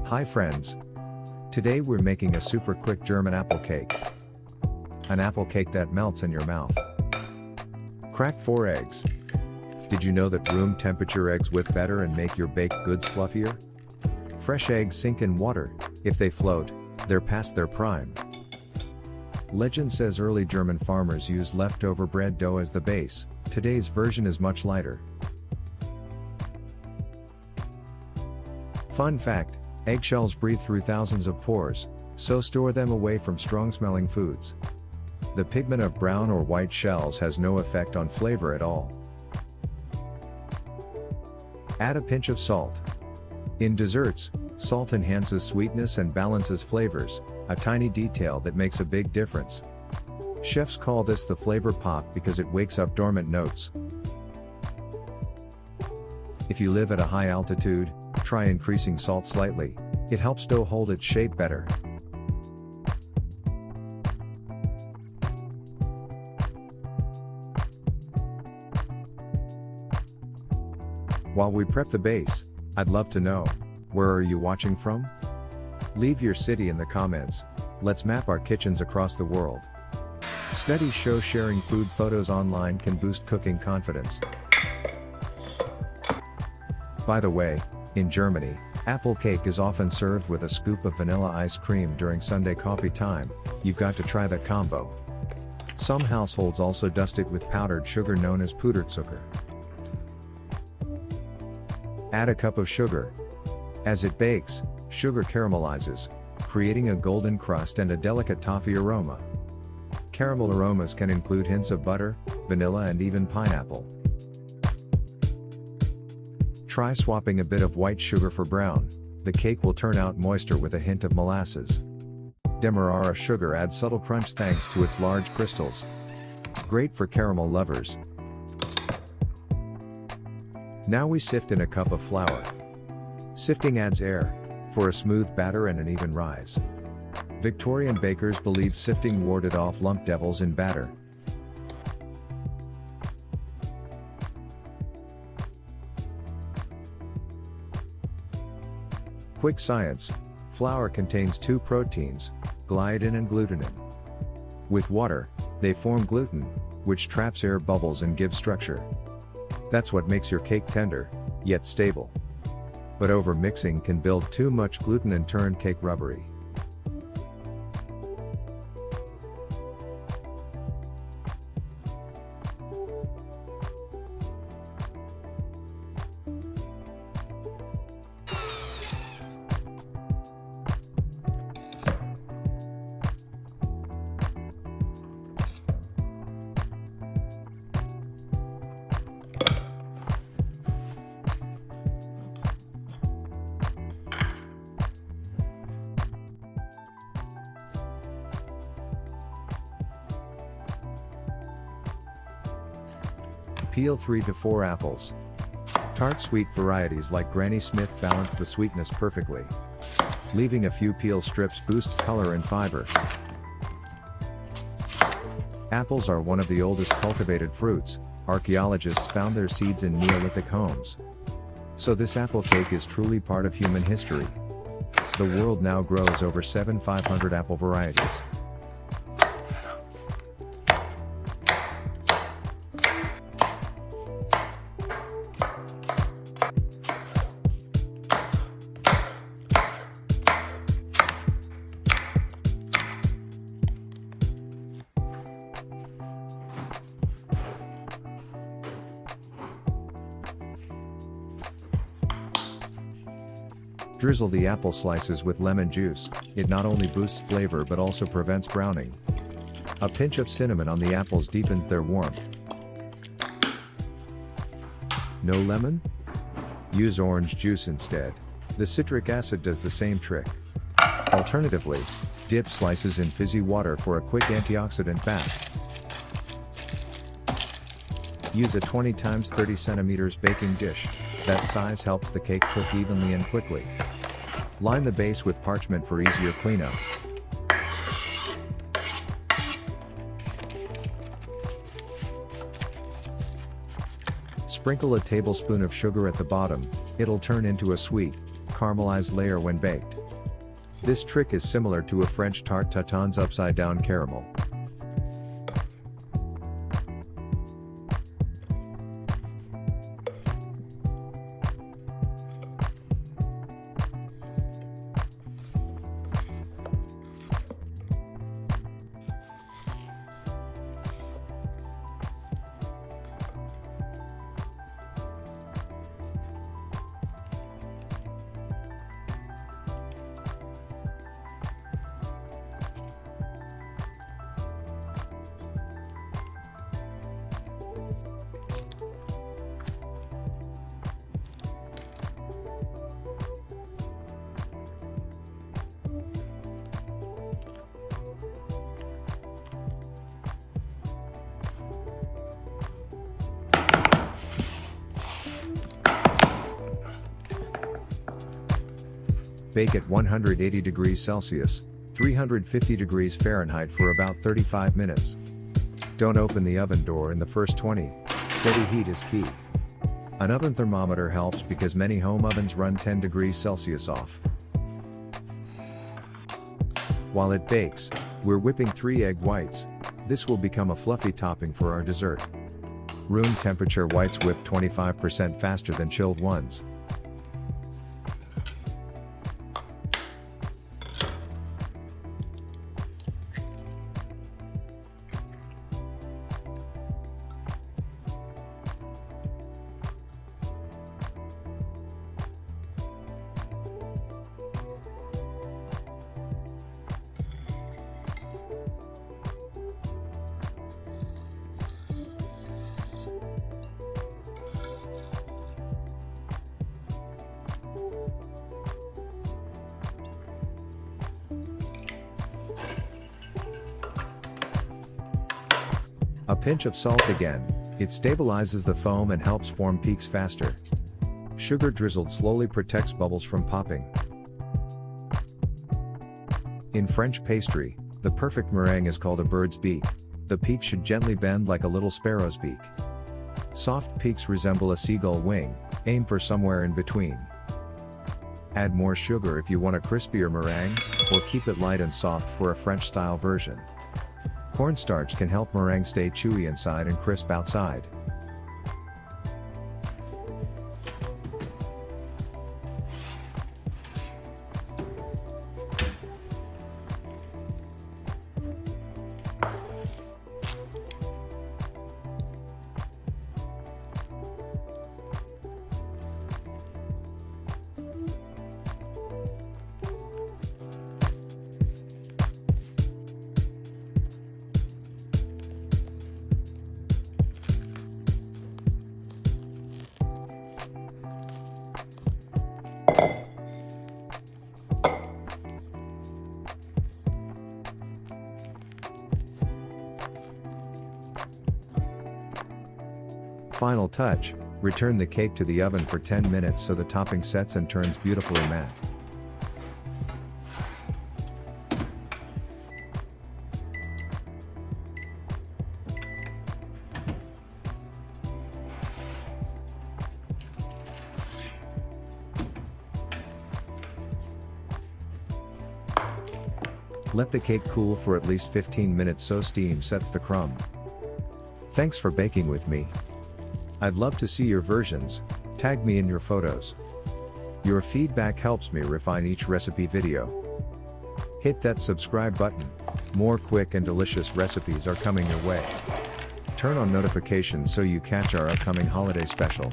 Hi friends! Today we're making a super quick German apple cake. An apple cake that melts in your mouth. Crack 4 eggs. Did you know that room temperature eggs whip better and make your baked goods fluffier? Fresh eggs sink in water. If they float, they're past their prime. Legend says early German farmers used leftover bread dough as the base. Today's version is much lighter. Fun fact, eggshells breathe through thousands of pores, so store them away from strong-smelling foods. The pigment of brown or white shells has no effect on flavor at all. Add a pinch of salt. In desserts, salt enhances sweetness and balances flavors, a tiny detail that makes a big difference. Chefs call this the flavor pop because it wakes up dormant notes. If you live at a high altitude, try increasing salt slightly. It helps dough hold its shape better. While we prep the base, I'd love to know, where are you watching from? Leave your city in the comments. Let's map our kitchens across the world. Studies show sharing food photos online can boost cooking confidence. By the way, in Germany, apple cake is often served with a scoop of vanilla ice cream during Sunday coffee time. You've got to try that combo. Some households also dust it with powdered sugar known as Puderzucker. Add a cup of sugar. As it bakes, sugar caramelizes, creating a golden crust and a delicate toffee aroma. Caramel aromas can include hints of butter, vanilla and even pineapple. Try swapping a bit of white sugar for brown. The cake will turn out moister with a hint of molasses. Demerara sugar adds subtle crunch thanks to its large crystals. Great for caramel lovers. Now we sift in a cup of flour. Sifting adds air, for a smooth batter and an even rise. Victorian bakers believed sifting warded off lump devils in batter. Quick science, flour contains 2 proteins, gliadin and glutenin. With water, they form gluten, which traps air bubbles and gives structure. That's what makes your cake tender, yet stable. But over-mixing can build too much gluten and turn cake rubbery. Peel 3 to 4 apples. Tart sweet varieties like Granny Smith balance the sweetness perfectly. Leaving a few peel strips boosts color and fiber. Apples are one of the oldest cultivated fruits. Archaeologists found their seeds in Neolithic homes. So this apple cake is truly part of human history. The world now grows over 7,500 apple varieties. Drizzle the apple slices with lemon juice. It not only boosts flavor but also prevents browning. A pinch of cinnamon on the apples deepens their warmth. No lemon? Use orange juice instead. The citric acid does the same trick. Alternatively, dip slices in fizzy water for a quick antioxidant bath. Use a 20 x 30 cm baking dish. That size helps the cake cook evenly and quickly. Line the base with parchment for easier cleanup. Sprinkle a tablespoon of sugar at the bottom, it'll turn into a sweet, caramelized layer when baked. This trick is similar to a French tarte tatin's upside-down caramel. Bake at 180 degrees Celsius, 350 degrees Fahrenheit for about 35 minutes. Don't open the oven door in the first 20. Steady heat is key. An oven thermometer helps because many home ovens run 10 degrees Celsius off. While it bakes, we're whipping 3 egg whites. This will become a fluffy topping for our dessert. Room temperature whites whip 25% faster than chilled ones. A pinch of salt again, it stabilizes the foam and helps form peaks faster. Sugar drizzled slowly protects bubbles from popping. In French pastry, the perfect meringue is called a bird's beak. The peak should gently bend like a little sparrow's beak. Soft peaks resemble a seagull wing, aim for somewhere in between. Add more sugar if you want a crispier meringue, or keep it light and soft for a French-style version. Cornstarch can help meringue stay chewy inside and crisp outside. Final touch, return the cake to the oven for 10 minutes so the topping sets and turns beautifully matte. Let the cake cool for at least 15 minutes so steam sets the crumb. Thanks for baking with me. I'd love to see your versions, tag me in your photos. Your feedback helps me refine each recipe video. Hit that subscribe button, more quick and delicious recipes are coming your way. Turn on notifications so you catch our upcoming holiday special.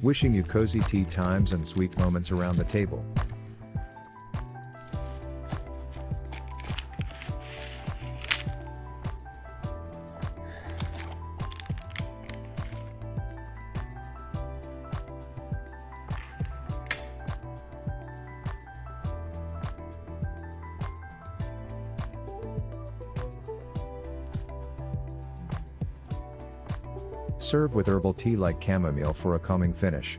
Wishing you cozy tea times and sweet moments around the table. Serve with herbal tea like chamomile for a calming finish.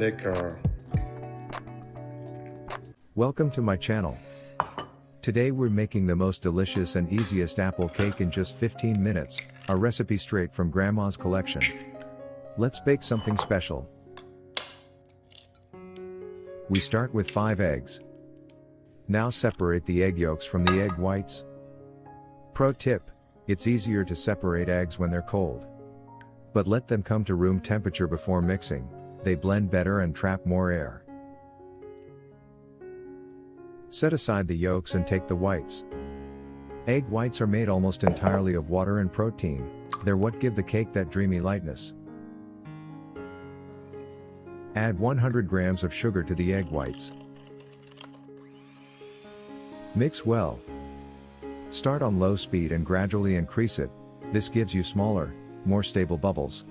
lecker. Welcome to my channel. Today we're making the most delicious and easiest apple cake in just 15 minutes, a recipe straight from Grandma's collection. Let's bake something special. We start with 5 eggs. Now separate the egg yolks from the egg whites. Pro tip: it's easier to separate eggs when they're cold. But let them come to room temperature before mixing, they blend better and trap more air. Set aside the yolks and take the whites. Egg whites are made almost entirely of water and protein, they're what give the cake that dreamy lightness. Add 100 grams of sugar to the egg whites. Mix well. Start on low speed and gradually increase it, this gives you smaller, more stable bubbles.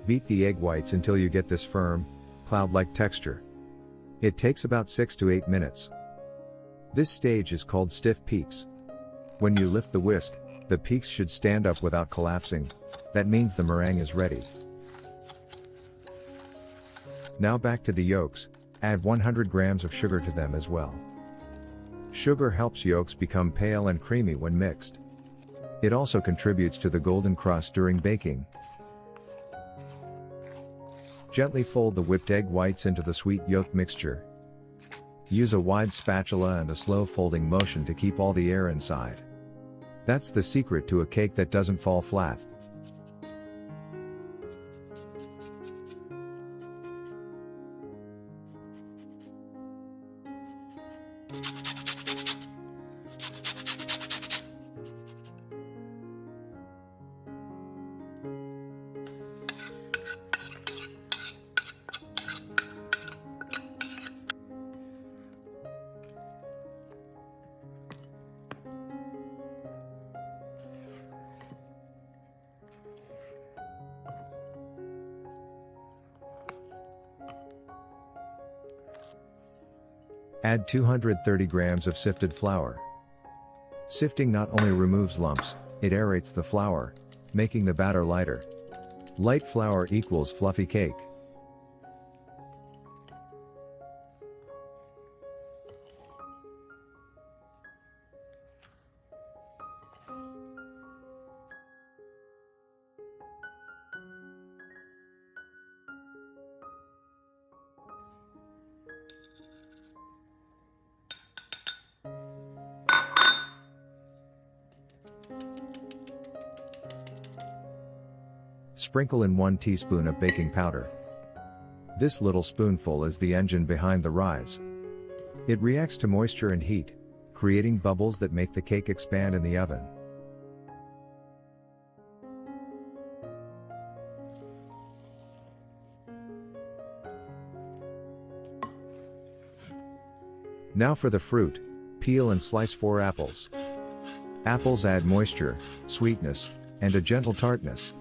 Beat the egg whites until you get this firm, cloud-like texture. It takes about 6 to 8 minutes. This stage is called stiff peaks. When you lift the whisk, the peaks should stand up without collapsing. That means the meringue is ready. Now back to the yolks, add 100 grams of sugar to them as well. Sugar helps yolks become pale and creamy when mixed. It also contributes to the golden crust during baking. Gently fold the whipped egg whites into the sweet yolk mixture. Use a wide spatula and a slow folding motion to keep all the air inside. That's the secret to a cake that doesn't fall flat. Add 230 grams of sifted flour. Sifting not only removes lumps, it aerates the flour, making the batter lighter. Light flour equals fluffy cake. Sprinkle in 1 teaspoon of baking powder. This little spoonful is the engine behind the rise. It reacts to moisture and heat, creating bubbles that make the cake expand in the oven. Now for the fruit, peel and slice 4 apples. Apples add moisture, sweetness, and a gentle tartness.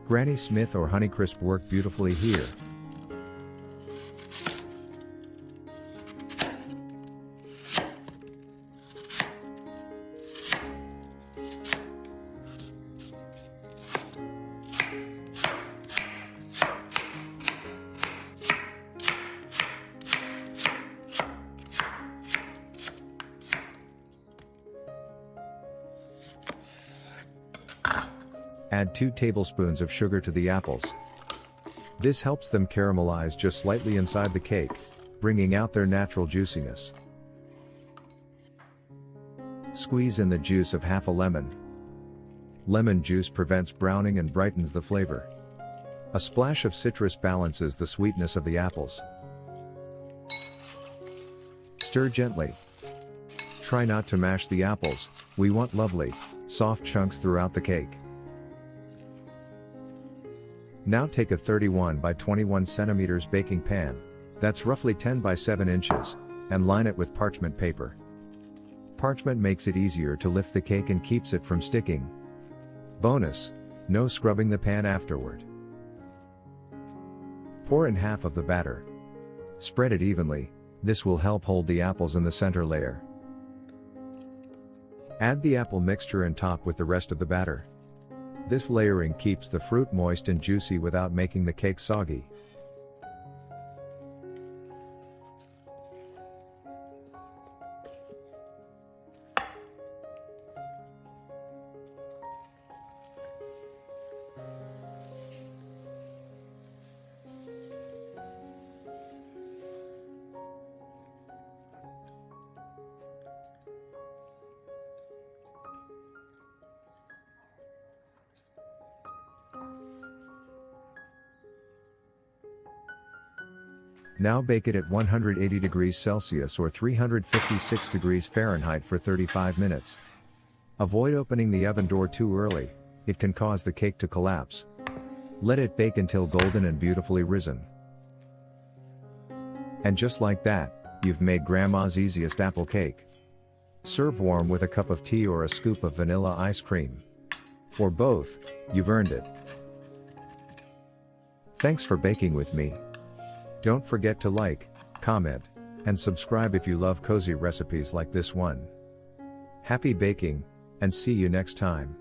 Granny Smith or Honeycrisp work beautifully here. Add 2 tablespoons of sugar to the apples. This helps them caramelize just slightly inside the cake, bringing out their natural juiciness. Squeeze in the juice of half a lemon. Lemon juice prevents browning and brightens the flavor. A splash of citrus balances the sweetness of the apples. Stir gently. Try not to mash the apples, we want lovely, soft chunks throughout the cake. Now take a 31 by 21 centimeters baking pan, that's roughly 10 by 7 inches, and line it with parchment paper. Parchment makes it easier to lift the cake and keeps it from sticking. Bonus: no scrubbing the pan afterward. Pour in half of the batter. Spread it evenly, this will help hold the apples in the center layer. Add the apple mixture and top with the rest of the batter. This layering keeps the fruit moist and juicy without making the cake soggy. Now bake it at 180 degrees Celsius or 356 degrees Fahrenheit for 35 minutes. Avoid opening the oven door too early, it can cause the cake to collapse. Let it bake until golden and beautifully risen. And just like that, you've made Grandma's easiest apple cake. Serve warm with a cup of tea or a scoop of vanilla ice cream. Or both, you've earned it. Thanks for baking with me. Don't forget to like, comment, and subscribe if you love cozy recipes like this one. Happy baking, and see you next time.